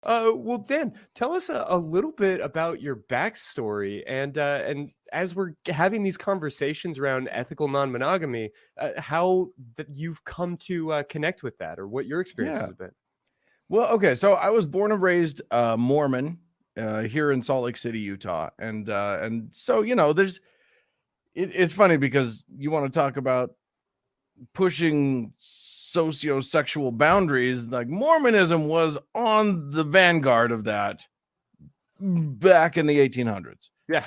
Well, Dan, tell us a little bit about your backstory, and as we're having these conversations around ethical non-monogamy, how that you've come to connect with that, or what your experiences Yeah. have been. Well, okay. So I was born and raised Mormon here in Salt Lake City, Utah, and so it's funny because you want to talk about pushing socio-sexual boundaries. Like Mormonism was on the vanguard of that back in the 1800s. Yeah.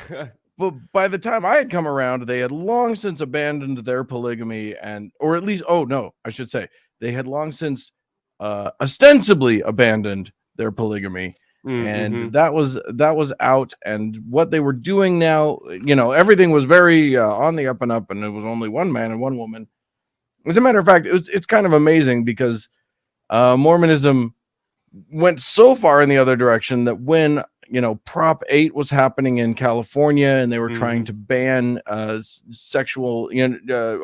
But by the time I had come around, they had long since abandoned their polygamy, or at least, oh no, I should say, they had long since ostensibly abandoned their polygamy, and Mm-hmm. that was out. And what they were doing now, everything was very on the up and up, and it was only one man and one woman. As a matter of fact, it's kind of amazing because Mormonism went so far in the other direction that when Prop 8 was happening in California and they were trying Mm-hmm. to ban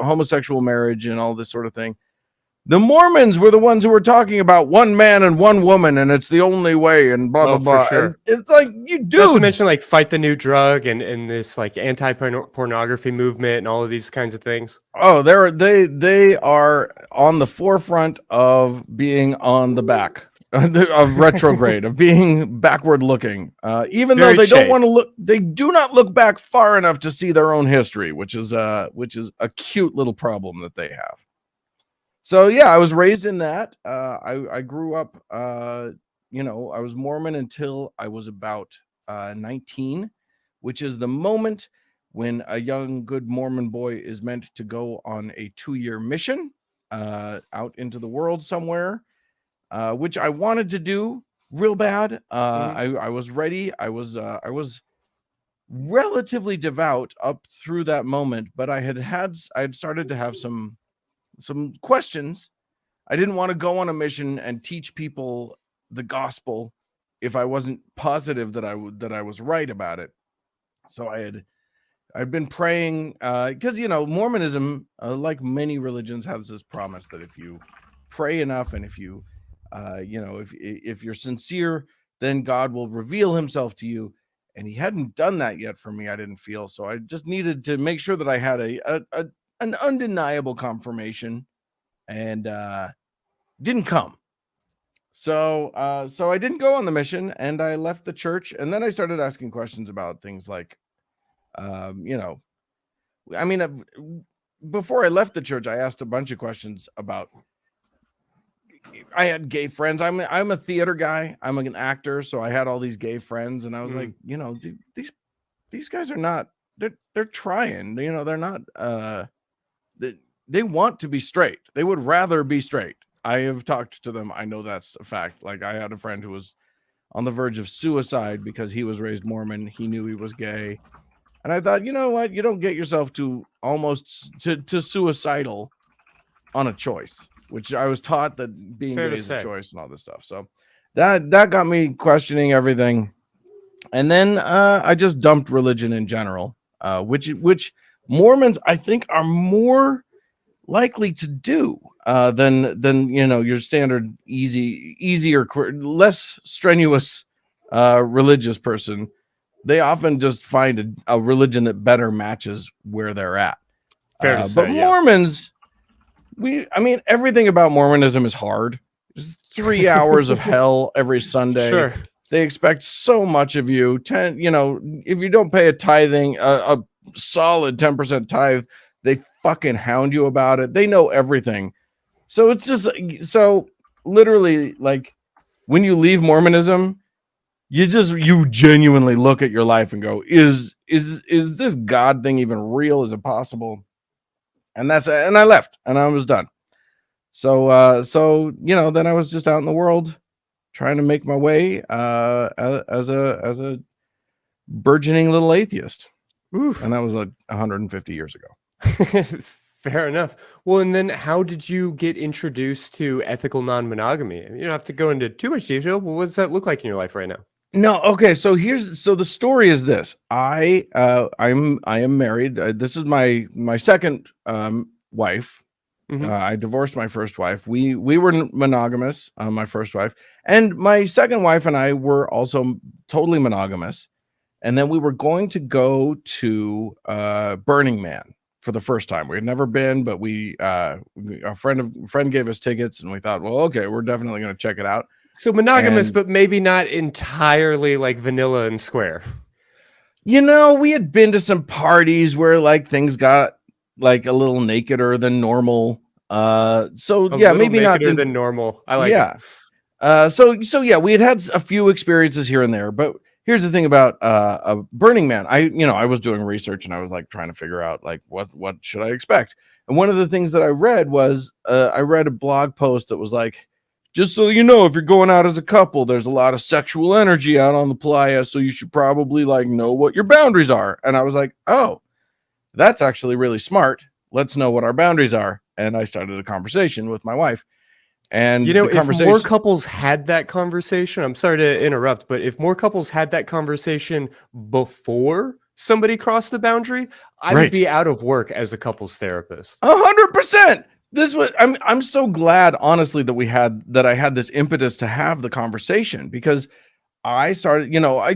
homosexual marriage and all this sort of thing, the Mormons were the ones who were talking about one man and one woman and it's the only way and blah blah Oh, for blah. And sure. it's like, you Not to dudes. mention like fight the new drug and this like anti-pornography movement and all of these kinds of things. Oh, they are on the forefront of being on the back of retrograde, of being backward looking. Even though Very they don't chaste. want to look, they do not look back far enough to see their own history, which is a cute little problem that they have. So yeah, I was raised in that. I grew up. I was Mormon until I was about 19, which is the moment when a young, good Mormon boy is meant to go on a 2-year mission out into the world somewhere, which I wanted to do real bad. Mhm. I was ready. I was relatively devout up through that moment, but I had started to have some questions. I didn't want to go on a mission and teach people the gospel if I wasn't positive that I was right about it. So I'd been praying because Mormonism, like many religions, has this promise that if you pray enough and if you if you're sincere, then God will reveal Himself to you. And He hadn't done that yet for me. I didn't feel so. I just needed to make sure that I had an undeniable confirmation, and didn't come. So I didn't go on the mission, and I left the church. And then I started asking questions about things like, um, you know, I mean, before I left the church, I asked a bunch of questions about. I had gay friends. I'm a theater guy. I'm an actor, so I had all these gay friends, and I was like, Mm. these guys are not. They're trying. They're not. They want to be straight. They would rather be straight. I have talked to them. I know that's a fact. Like, I had a friend who was on the verge of suicide because he was raised Mormon. He knew he was gay. And I thought, you know what? You don't get yourself to almost to suicidal on a choice, which I was taught that being Fair gay to is a say. choice and all this stuff. So that got me questioning everything. And then I just dumped religion in general, which Mormons I think are more likely to do than your standard easier, less strenuous religious person. They often just find a religion that better matches where they're at. Fair to But say, yeah. Mormons, I mean, everything about Mormonism is hard. It's 3 hours of hell every Sunday. Sure. They expect so much of you. If you don't pay a solid 10% tithe, they fucking hound you about it. They know everything. So it's just so literally like when you leave Mormonism, you genuinely look at your life and go, is this God thing even real? Is it possible? And I left and I was done. So then I was just out in the world trying to make my way as a burgeoning little atheist. Oof. And that was like 150 years ago. Fair enough. Well, and then how did you get introduced to ethical non-monogamy? You don't have to go into too much detail, but what does that look like in your life right now? No, okay. So the story is this. I am married. This is my second wife, Mhm. I divorced my first wife. We were monogamous, my first wife, and my second wife and I were also totally monogamous. And then we were going to go to Burning Man for the first time. We had never been, but a friend gave us tickets, and we thought, well, okay, we're definitely going to check it out. So monogamous, And but maybe not entirely like vanilla and square. we had been to some parties where like things got like a little nakeder than normal. So A yeah, little maybe not. nakeder than normal. I like it. Yeah. So yeah, we had a few experiences here and there, but here's the thing about Burning Man. I was doing research and I was like trying to figure out like what should I expect. And one of the things that I read was I read a blog post that was like, just so you know, if you're going out as a couple, there's a lot of sexual energy out on the playa, so you should probably like know what your boundaries are. And I was like, oh, that's actually really smart. Let's know what our boundaries are. And I started a conversation with my wife. And You know, the if more conversation, couples had that conversation, I'm sorry to interrupt, but if more couples had that conversation before somebody crossed the boundary, I would right? be out of work as a couples therapist. 100%. This was I'm so glad, honestly, that I had this impetus to have the conversation, because I started, I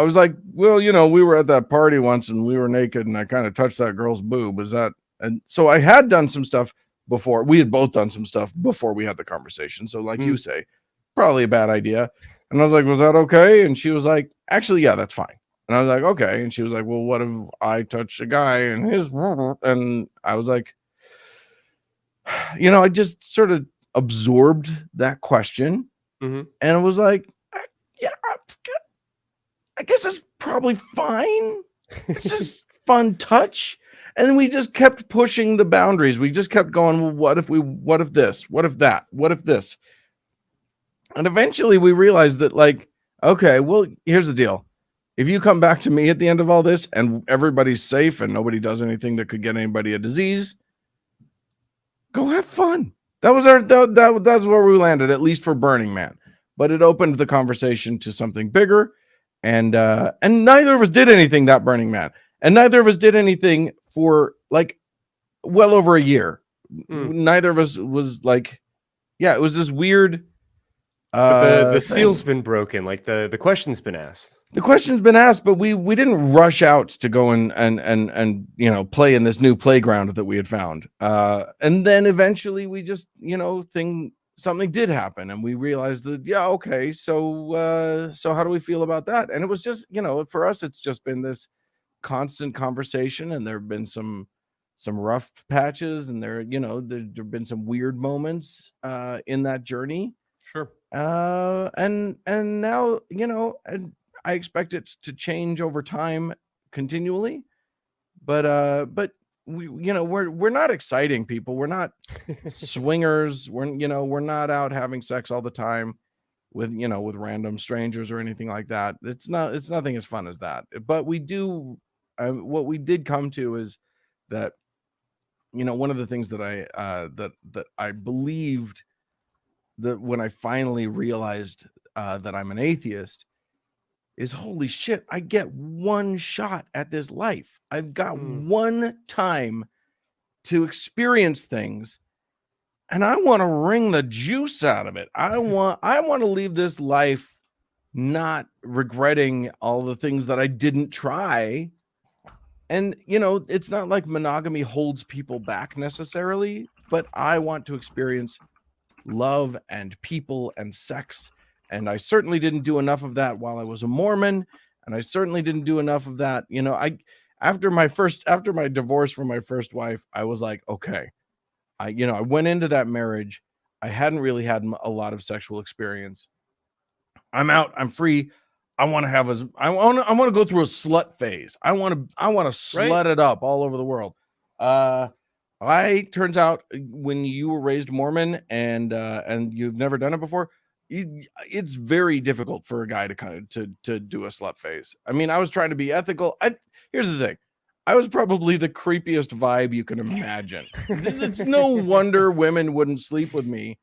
was like, well, we were at that party once and we were naked and I kind of touched that girl's boob. And so I had done some stuff before. We had both done some stuff before we had the conversation. So like you say, probably a bad idea. And I was like, was that okay? And she was like, actually, yeah, that's fine. And I was like, okay. And she was like, well, what if I touch a guy and and I was like, I just sort of absorbed that question, Mhm. and it was like, yeah, I guess it's probably fine. It's just fun touch. And then we just kept pushing the boundaries. We just kept going, well, what if this? What if that? What if this? And eventually we realized that, like, okay, well, here's the deal. If you come back to me at the end of all this and everybody's safe and nobody does anything that could get anybody a disease, go have fun. That's where we landed, at least for Burning Man. But it opened the conversation to something bigger, and neither of us did anything that Burning Man, and neither of us did anything for like well over a year. Neither of us was like, yeah, it was this weird. But the Thing. seal's been broken, like the question's been asked. The question's been asked, but we didn't rush out to go and play in this new playground that we had found. And then eventually we just something did happen, and we realized that, yeah, okay, so how do we feel about that? And it was just, for us, it's just been this constant conversation, and there have been some rough patches, and there've been some weird moments in that journey. Sure. And now, and I expect it to change over time continually, but we're not exciting people. We're not swingers. We're not out having sex all the time with random strangers or anything like that. It's nothing as fun as that. But we do what we did come to is that one of the things that I believed, that when I finally realized that I'm an atheist, is, holy shit, I get one shot at this life. I've got one time to experience things, and I want to wring the juice out of it. I want to leave this life not regretting all the things that I didn't try. And it's not like monogamy holds people back necessarily, but I want to experience love and people and sex. And I certainly didn't do enough of that while I was a Mormon. And I certainly didn't do enough of that. After my divorce from my first wife, I was like, okay, I went into that marriage. I hadn't really had a lot of sexual experience. I'm out. I'm free. I want to go through a slut phase. I want to slut it up all over the world. Turns out, when you were raised Mormon and you've never done it before, it's very difficult for a guy to do a slut phase. I mean, I was trying to be ethical. Here's the thing. I was probably the creepiest vibe you can imagine. It's no wonder women wouldn't sleep with me.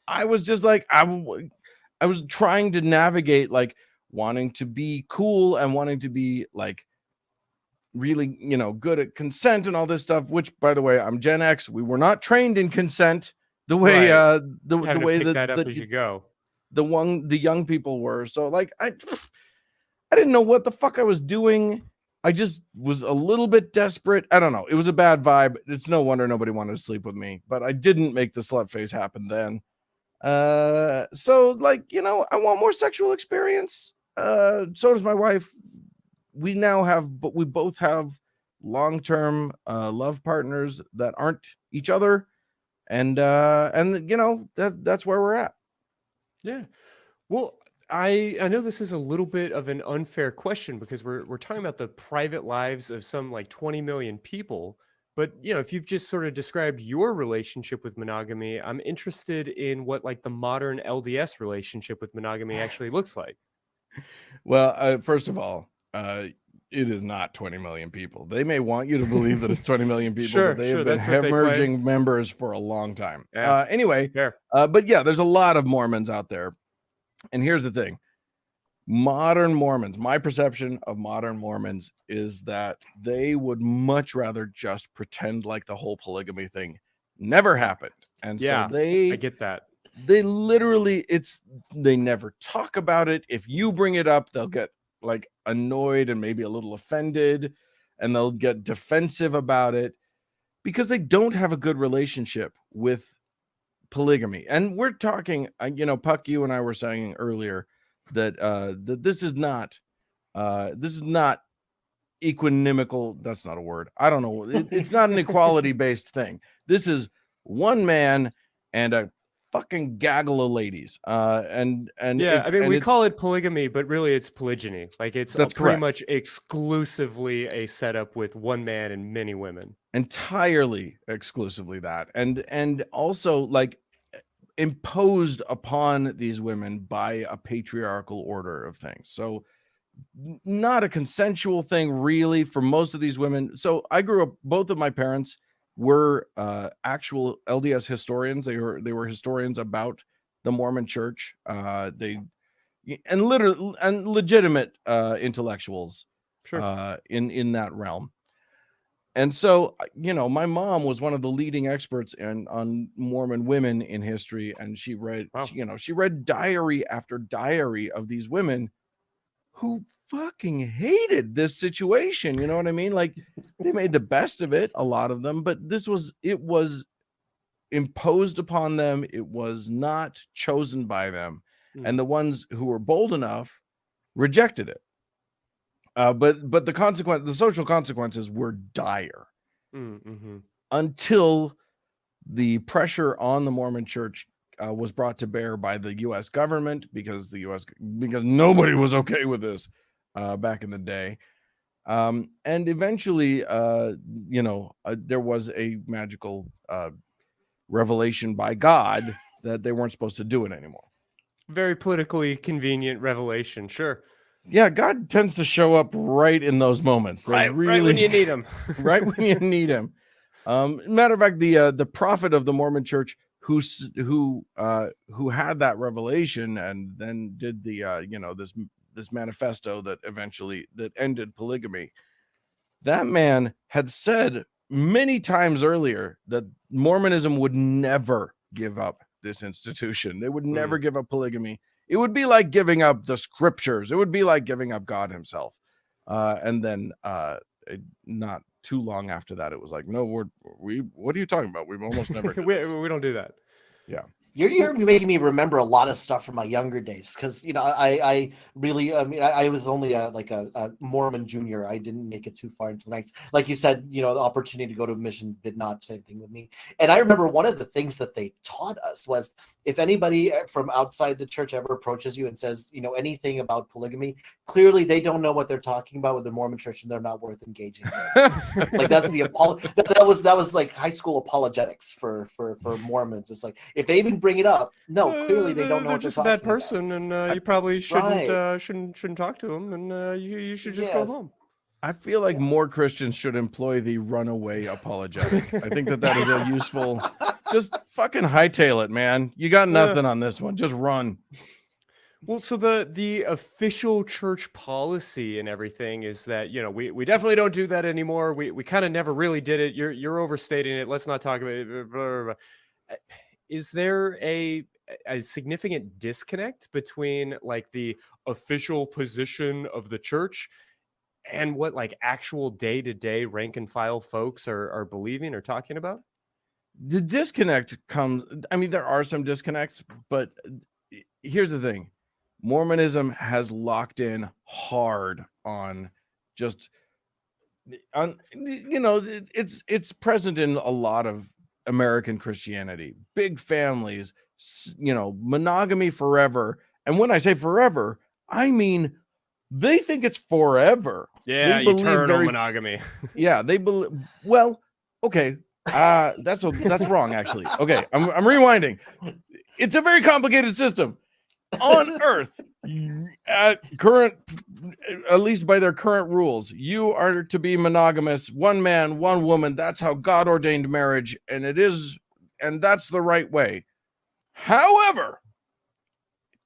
I was just like, I was trying to navigate, like, wanting to be cool and wanting to be like really, good at consent and all this stuff, which, by the way, I'm Gen X. We were not trained in consent the way Right. the Having to way pick that up that as you go. the young people were. So like I didn't know what the fuck I was doing. I just was a little bit desperate. I don't know. It was a bad vibe. It's no wonder nobody wanted to sleep with me, but I didn't make the slut phase happen then. So like, I want more sexual experience. So does my wife. We both have long-term love partners that aren't each other. And that's where we're at. Yeah. Well, I know this is a little bit of an unfair question because we're talking about the private lives of some like 20 million people. But if you've just sort of described your relationship with monogamy, I'm interested in what like the modern LDS relationship with monogamy actually looks like. Well, first of all, it is not 20 million people. They may want you to believe that it's 20 million people, Sure, but they have been that's what they claim. hemorrhaging members for a long time. Yeah, Anyway, fair. but yeah, there's a lot of Mormons out there. And here's the thing. Modern Mormons, my perception of modern Mormons is that they would much rather just pretend like the whole polygamy thing never happened. And Yeah, so I get that. They literally, they never talk about it. If you bring it up, they'll get like annoyed and maybe a little offended, and they'll get defensive about it because they don't have a good relationship with polygamy. And we're talking, Puck, you and I were saying earlier that that this is not equinimical. That's not a word. I don't know. It's not an equality based thing. This is one man and a fucking gaggle of ladies. And yeah, I mean, we call it polygamy, but really it's polygyny. Like it's pretty much exclusively a setup with one man and many women. Entirely exclusively that. And also like imposed upon these women by a patriarchal order of things. So not a consensual thing really for most of these women. So I grew up, both of my parents were actual LDS historians. They were historians about the Mormon Church. They and literally and legitimate intellectuals, sure, in that realm. And so, my mom was one of the leading experts on Mormon women in history, and she read, she read diary after diary of these women who fucking hated this situation. You know what I mean? Like they made the best of it, a lot of them, but it was imposed upon them. It was not chosen by them. And the ones who were bold enough rejected it. But the social consequences were dire until the pressure on the Mormon Church was brought to bear by the U.S. government because nobody was okay with this back in the day. And eventually, there was a magical revelation by God that they weren't supposed to do it anymore. Very politically convenient revelation, sure. Yeah, God tends to show up right in those moments. Right when you need him. Right when you need him. Matter of fact, the prophet of the Mormon Church who had that revelation and then did the this manifesto that ended polygamy. That man had said many times earlier that Mormonism would never give up this institution. They would never give up polygamy. It would be like giving up the scriptures. It would be like giving up God himself. And then not too long after that, it was like, no, what are you talking about? We've almost never. we don't do that. Yeah. You're making me remember a lot of stuff from my younger days because I really I was only a Mormon junior. I didn't make it too far into the ranks. Like you said, the opportunity to go to a mission did not same thing with me. And I remember one of the things that they taught us was if anybody from outside the church ever approaches you and says anything about polygamy, clearly they don't know what they're talking about with the Mormon Church and they're not worth engaging with. Like that's that was like high school apologetics for Mormons. It's like if they even bring it up, no, clearly they don't know. They're what just they're a bad talking person, about. And you probably shouldn't Right. shouldn't talk to them, and you should just go home. I feel like more Christians should employ the runaway apologetic. I think that is a useful. Just fucking hightail it, man. You got nothing on this one. Just run. Well, so the official church policy and everything is that, we definitely don't do that anymore. We kind of never really did it. You're overstating it. Let's not talk about it. Blah, blah, blah. Uh, Is there a significant disconnect between like the official position of the church and what like actual day-to-day rank and file folks are believing or talking about? The disconnect comes, I mean, there are some disconnects, but here's the thing. Mormonism has locked in hard on just it's present in a lot of American Christianity. Big families, monogamy forever. And when I say forever, I mean they think it's forever. Yeah, They believe eternal monogamy. Yeah, they believe. Well, okay, that's wrong actually. Okay, I'm rewinding. It's a very complicated system on Earth. At least by their current rules, you are to be monogamous, one man, one woman. That's how God ordained marriage, and that's the right way. However,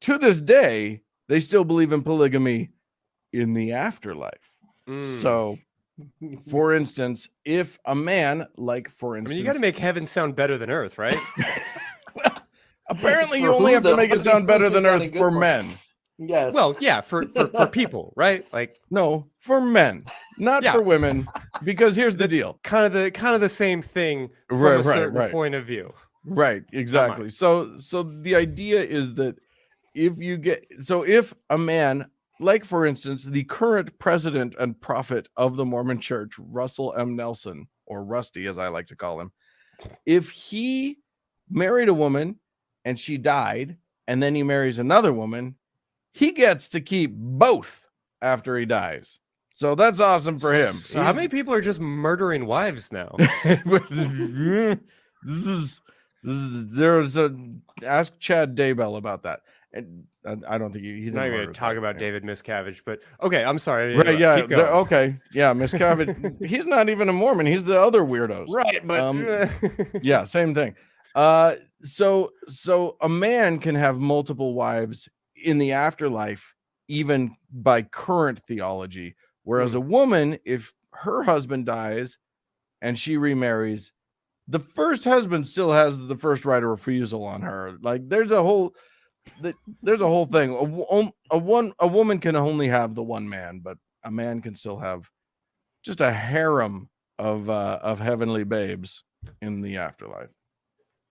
to this day, they still believe in polygamy in the afterlife. So, for instance, if a man, you got to make heaven sound better than earth, right? apparently you only have to make it sound better than earth for men. Yes. Well, yeah, for people, right? Like, no, for men, not for women, because here's the deal. Kind of the same thing from a certain point of view. Right, exactly. So the idea is that if a man, like for instance, the current president and prophet of the Mormon Church, Russell M. Nelson, or Rusty as I like to call him, if he married a woman and she died, and then he marries another woman, he gets to keep both after he dies. So that's awesome for him. So how many people are just murdering wives now? Ask Chad Daybell about that. And I don't think he's not even going to talk about David Miscavige, but okay, I'm sorry. Right? Yeah. Okay. Yeah. Miscavige. He's not even a Mormon. He's the other weirdos. Right. But yeah, same thing. So a man can have multiple wives in the afterlife, even by current theology, whereas a woman, if her husband dies and she remarries, the first husband still has the first right of refusal on her. Like there's a whole thing. A woman can only have the one man, but a man can still have just a harem of heavenly babes in the afterlife.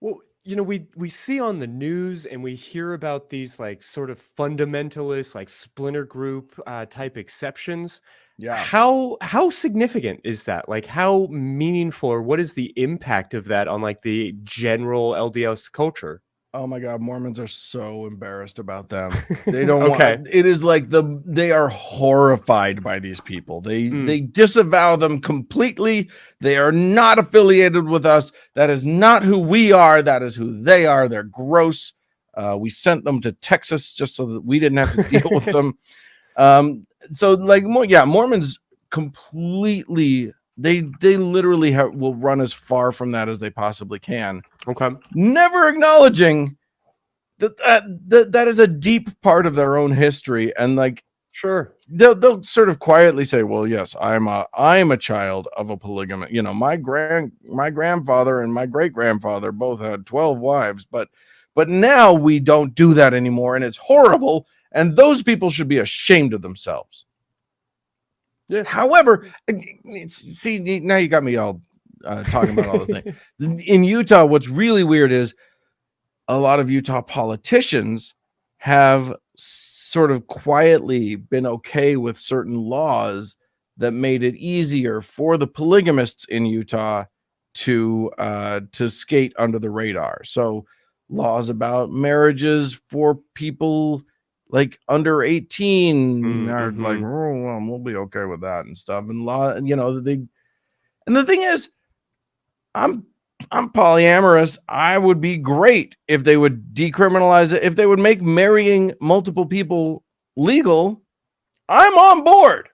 Well, we see on the news and we hear about these like sort of fundamentalist, like splinter group type exceptions. Yeah. How significant is that? Like how meaningful, or what is the impact of that on like the general LDS culture? Oh my God, Mormons are so embarrassed about them. They don't okay. want, it is like they are horrified by these people. They disavow them completely. They are not affiliated with us. That is not who we are. That is who they are. They're gross. We sent them to Texas just so that we didn't have to deal with them. So like, Mormons completely, they literally will run as far from that as they possibly can. Okay. Never acknowledging that is a deep part of their own history, and like, sure, they'll sort of quietly say, "Well, yes, I am a child of a polygamy. My grandfather and my great grandfather both had 12 wives, but now we don't do that anymore, and it's horrible. And those people should be ashamed of themselves." Yeah. However, see, now you got me all talking about all the things. In Utah, what's really weird is a lot of Utah politicians have sort of quietly been okay with certain laws that made it easier for the polygamists in Utah to skate under the radar. So laws about marriages for people like under 18 are like, oh, well, we'll be okay with that and stuff. And and the thing is, I'm polyamorous. I would be great if they would decriminalize it. If they would make marrying multiple people legal, I'm on board.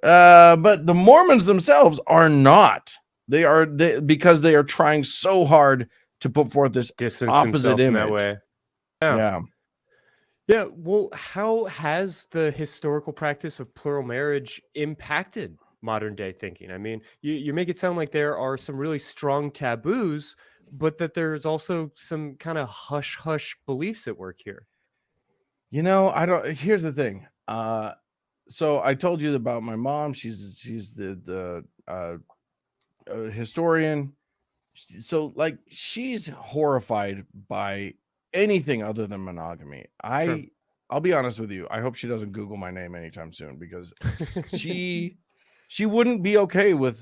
But the Mormons themselves are not. Because they are trying so hard to put forth this distance opposite image. that way. Yeah. Yeah, well, how has the historical practice of plural marriage impacted modern day thinking? I mean, you make it sound like there are some really strong taboos, but that there's also some kind of hush hush beliefs at work here. You know, I don't. Here's the thing. So I told you about my mom. She's the historian. So like she's horrified by anything other than monogamy. Sure. I'll be honest with you. I hope she doesn't Google my name anytime soon, because she wouldn't be okay with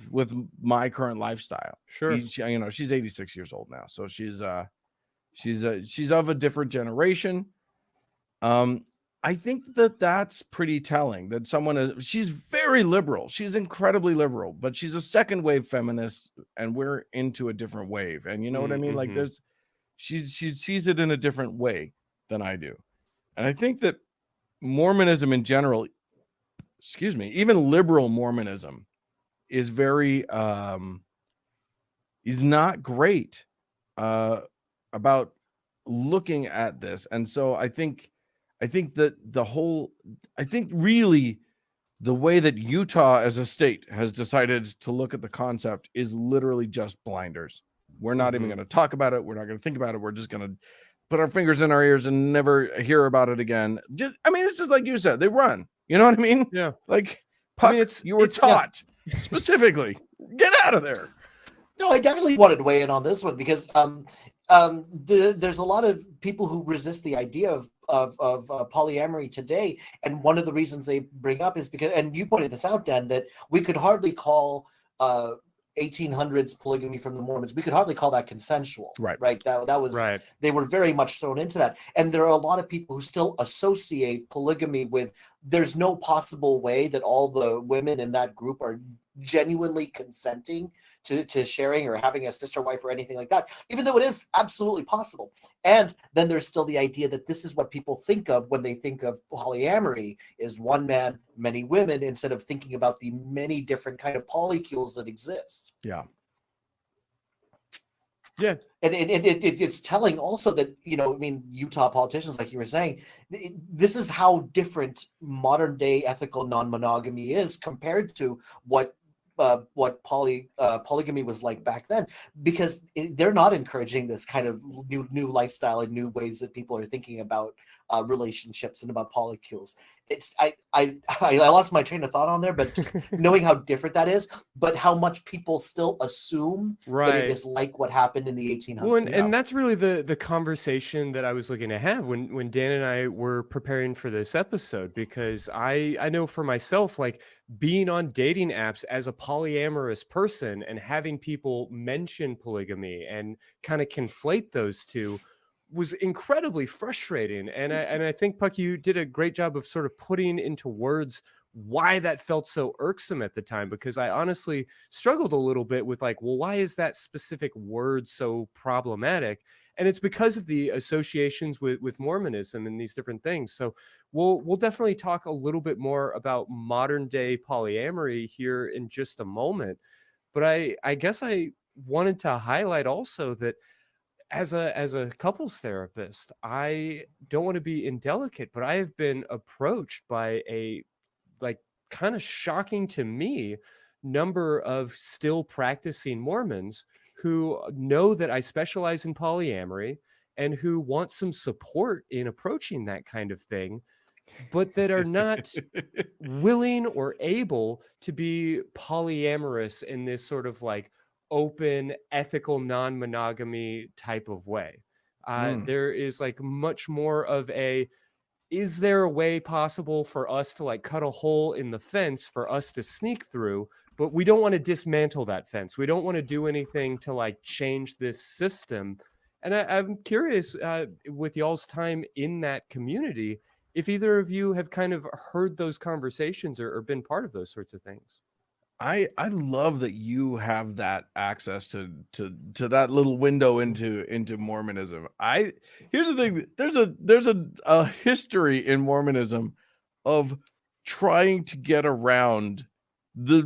my current lifestyle. Sure. You know, she's 86 years old now, so she's of a different generation. I think that that's pretty telling, that she's very liberal. She's incredibly liberal, but she's a second wave feminist, and we're into a different wave. And you know what I mean? Like Mm-hmm. she sees it in a different way than I do. And I think that Mormonism in general, excuse me, even liberal Mormonism is very is not great about looking at this. And so I think that I think really the way that Utah as a state has decided to look at the concept is literally just blinders. We're not even Mm-hmm. going to talk about it. We're not going to think about it. We're just going to put our fingers in our ears and never hear about it again. I mean, it's just like you said, they run. You know what I mean? Yeah. Like, I mean, Puck, you were taught specifically, get out of there. No, I definitely wanted to weigh in on this one because there's a lot of people who resist the idea of polyamory today, and one of the reasons they bring up is because, and you pointed this out, Dan, that we could hardly call 1800s polygamy from the Mormons. We could hardly call that consensual, right? That was Right. They were very much thrown into that, and there are a lot of people who still associate polygamy with. There's no possible way that all the women in that group are genuinely consenting to sharing or having a sister wife or anything like that, even though it is absolutely possible. And then there's still the idea that this is what people think of when they think of polyamory, is one man, many women, instead of thinking about the many different kind of polycules that exist. Yeah. Yeah. And it's telling also that, you know, I mean, Utah politicians, like you were saying, this is how different modern day ethical non-monogamy is compared to what polygamy was like back then, because they're not encouraging this kind of new lifestyle and new ways that people are thinking about relationships and about polycules. I lost my train of thought on there, but just knowing how different that is, but how much people still assume that it is like what happened in the 1800s. Well, and that's really the conversation that I was looking to have when Dan and I were preparing for this episode, because I know for myself, like being on dating apps as a polyamorous person and having people mention polygamy and kind of conflate those two was incredibly frustrating. And I think, Puck, you did a great job of sort of putting into words why that felt so irksome at the time, because I honestly struggled a little bit with like, well, why is that specific word so problematic? And it's because of the associations with Mormonism and these different things. So we'll definitely talk a little bit more about modern day polyamory here in just a moment. But I guess I wanted to highlight also that as a couples therapist, I don't want to be indelicate, but I have been approached by a like kind of shocking to me number of still practicing Mormons who know that I specialize in polyamory and who want some support in approaching that kind of thing, but that are not willing or able to be polyamorous in this sort of like open, ethical, non-monogamy type of way. There is like much more of a, is there a way possible for us to like cut a hole in the fence for us to sneak through? But we don't want to dismantle that fence. We don't want to do anything to like change this system. And I'm curious, with y'all's time in that community, if either of you have kind of heard those conversations or been part of those sorts of things. I love that you have that access to that little window into Mormonism. Here's the thing, there's a history in Mormonism of trying to get around the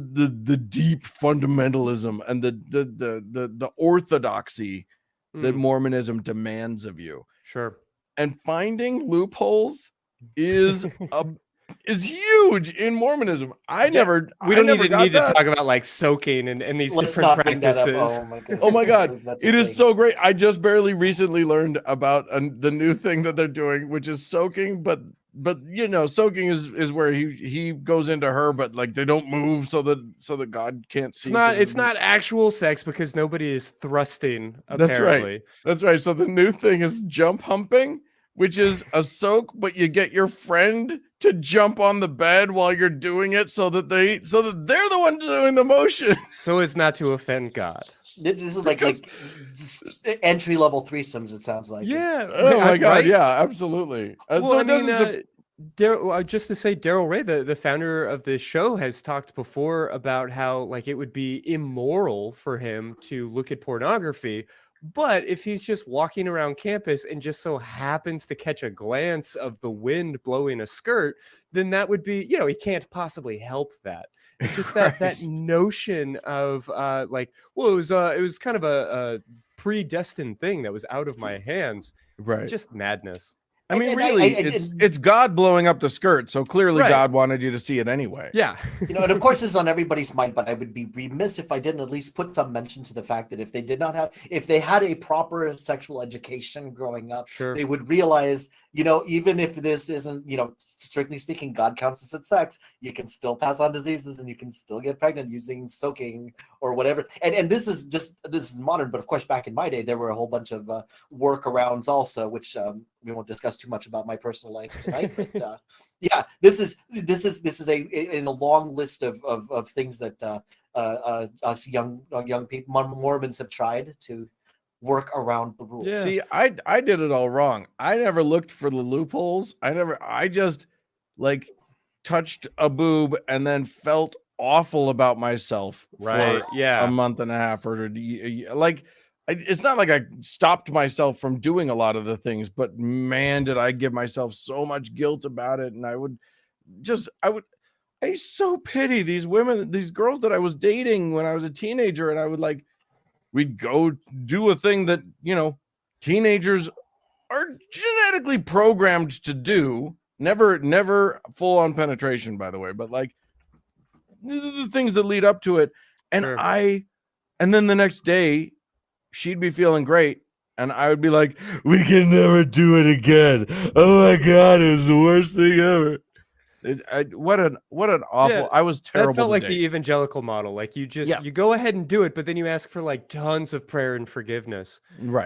deep fundamentalism and the orthodoxy that Mormonism demands of you. Sure. and finding loopholes is huge in Mormonism. I never need to that. talk about like soaking and these Let's different not bring that up. practices. Oh my goodness. Oh my God, That's a it is thing. so great. I just barely recently learned about the new thing that they're doing, which is soaking, but you know, soaking is where he goes into her, but like they don't move so that God can't see. It's not actual sex because nobody is thrusting, That's right. apparently. That's right. So the new thing is jump humping, which is a soak, but you get your friend to jump on the bed while you're doing it so that they're the ones doing the motion. So as not to offend God. This is like entry level threesomes. It sounds like. Yeah. Oh my God. Right? Yeah, absolutely. Well, So I it doesn't mean, just to say, Daryl Ray, the founder of this show, has talked before about how like it would be immoral for him to look at pornography. But if he's just walking around campus and just so happens to catch a glance of the wind blowing a skirt, then that would be, you know, he can't possibly help that. It's just that that notion of like, well, it was kind of a predestined thing that was out of my hands. right. Just madness. I mean, And really, it's God blowing up the skirt, so clearly Right. God wanted you to see it anyway. Yeah. You know, and of course this is on everybody's mind, but I would be remiss if I didn't at least put some mention to the fact that if they had a proper sexual education growing up, Sure. they would realize, you know, even if this isn't, you know, strictly speaking, God counts this as sex, you can still pass on diseases and you can still get pregnant using soaking or whatever. And this is modern, but of course back in my day there were a whole bunch of workarounds also, which we won't discuss too much about my personal life tonight, but yeah, this is in a long list of things that us young people, Mormons, have tried to work around the rules. Yeah. See, I did it all wrong. I never looked for the loopholes. I just like touched a boob and then felt awful about myself Right. for Yeah. a month and a half or like it's not like I stopped myself from doing a lot of the things, but man, did I give myself so much guilt about it. And I so pity these women, these girls that I was dating when I was a teenager. And I would like, we'd go do a thing that, you know, teenagers are genetically programmed to do. Never full on penetration, by the way, but like the things that lead up to it. And Sure. and then the next day she'd be feeling great. And I would be like, we can never do it again. Oh my God, it was the worst thing ever. What an awful, Yeah, I was terrible. That felt like date. the evangelical model. Like you Yeah. you go ahead and do it, but then you ask for like tons of prayer and forgiveness. Right.